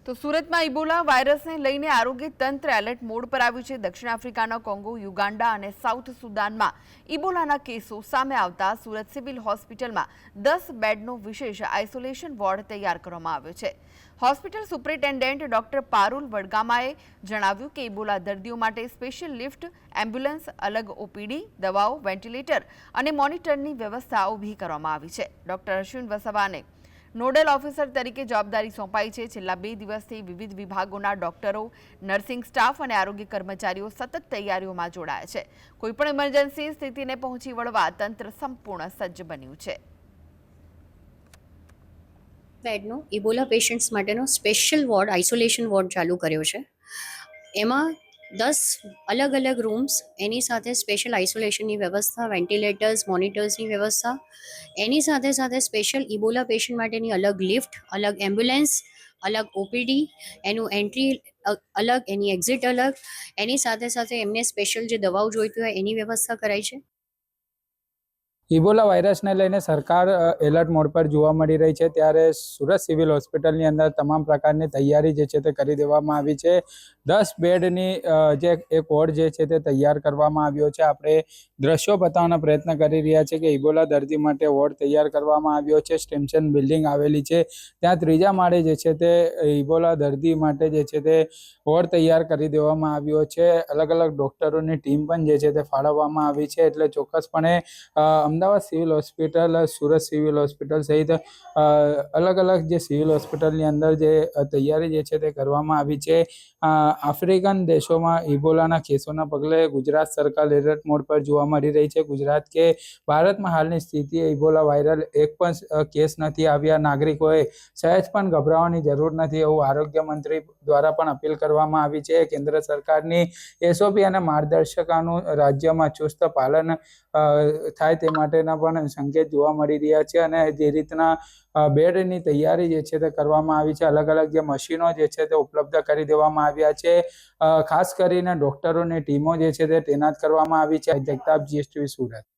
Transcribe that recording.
તો સુરતમાં ઇબોલા વાયરસને લઈને આરોગ્ય તંત્ર એલર્ટ મોડ પર આવ્યું છે। દક્ષિણ આફ્રિકાના કોંગો, યુગાન્ડા અને સાઉથ સુદાનમાં ઇબોલાના કેસો સામે આવતા સુરત સિવિલ હોસ્પિટલમાં 10 બેડનો વિશેષ આઇસોલેશન વોર્ડ તૈયાર કરવામાં આવ્યો છે। હોસ્પિટલ સુપ્રિન્ટેન્ડન્ટ ડોક્ટર પારુલ વડગામાએ જણાવ્યું કે ઇબોલા દર્દીઓ માટે સ્પેશિયલ લિફ્ટ, એમ્બ્યુલન્સ, અલગ ઓપીડી, દવાઓ, વેન્ટિલેટર અને મોનિટરની વ્યવસ્થા ઊભી કરવામાં આવી છે। ડોક્ટર અશ્વિન વસાવાને નોડલ ઓફિસર તરીકે જવાબદારી સોંપાઈ છે। છેલ્લા 2 દિવસથી વિવિધ વિભાગોના ડોક્ટરો, નર્સિંગ સ્ટાફ અને આરોગ્ય કર્મચારીઓ સતત તૈયારીઓમાં જોડાયા છે। કોઈપણ ઇમરજન્સી સ્થિતિને પહોંચી વળવા તંત્ર સંપૂર્ણ સજ્જ બન્યું છે। બેડનો ઇબોલા પેશન્ટ્સ માટેનો સ્પેશિયલ વોર્ડ, આઇસોલેશન વોર્ડ ચાલુ કર્યો છે। એમાં 10 અલગ અલગ રૂમ્સ, એની સાથે સ્પેશિયલ આઇસોલેશનની વ્યવસ્થા, વેન્ટિલેટર્સ, મોનિટર્સની વ્યવસ્થા, એની સાથે સાથે સ્પેશિયલ ઇબોલા પેશન્ટ માટેની અલગ લિફ્ટ, અલગ એમ્બ્યુલન્સ, અલગ ઓપીડી, એનું એન્ટ્રી અલગ, એની એક્ઝિટ અલગ, એની સાથે સાથે એમને સ્પેશિયલ જે દવાઓ જોઈતી હોય એની વ્યવસ્થા કરાઈ છે। ઇબોલા વાયરસને લઈને સરકાર એલર્ટ મોડ પર જોવા મળી રહી છે, ત્યારે સુરત સિવિલ હોસ્પિટલની અંદર તમામ પ્રકારની તૈયારી જે છે તે કરી દેવામાં આવી છે। 10 બેડની જે એક વોર્ડ જે છે તે તૈયાર કરવામાં આવ્યો છે। આપણે દ્રશ્યો બતાવવાનો પ્રયત્ન કરી રહ્યા છીએ કે ઇબોલા દર્દી માટે વોર્ડ તૈયાર કરવામાં આવ્યો છે। સ્ટેમસન બિલ્ડિંગ આવેલી છે, ત્યાં 3જા માળે જે છે તે ઇબોલા દર્દી માટે જે છે તે વોર્ડ તૈયાર કરી દેવામાં આવ્યો છે। અલગ અલગ ડોક્ટરોની ટીમ પણ જે છે તે ફાળવવામાં આવી છે, એટલે ચોક્કસપણે Ahmedabad civil hospital, Surat civil hospital સહિત અલગ અલગ જે સિવિલ હોસ્પિટલની અંદર જે તૈયારી જે છે તે કરવામાં આવી છે। આફ્રિકન દેશોમાં ઇબોલાના કેસોના પગલે ગુજરાત સરકાર એલર્ટ મોડ પર જોવા મળી રહી છે। ગુજરાત કે ભારતમાં હાલની સ્થિતિએ ઇબોલા વાયરલ એક પણ કેસ નથી આવ્યા। નાગરિકોએ સહેજ પણ ગભરાવાની જરૂર નથી એવું આરોગ્ય મંત્રી દ્વારા પણ અપીલ કરવામાં આવી છે। કેન્દ્ર સરકારની એસઓપી અને માર્ગદર્શિકાનું રાજ્યમાં ચુસ્ત પાલન થાય તે માટેના પણ સંકેત જોવા મળી રહ્યા છે, અને જે રીતના બેડની તૈયારી જે છે તે કરવામાં આવી છે, અલગ અલગ જે મશીનો જે છે તે ઉપલબ્ધ કરી દેવામાં આવ્યા છે। ખાસ કરીને ડોક્ટરોની ટીમો જે છે તે તૈનાત કરવામાં આવી છે। જગતાપ, GSTV સુરત।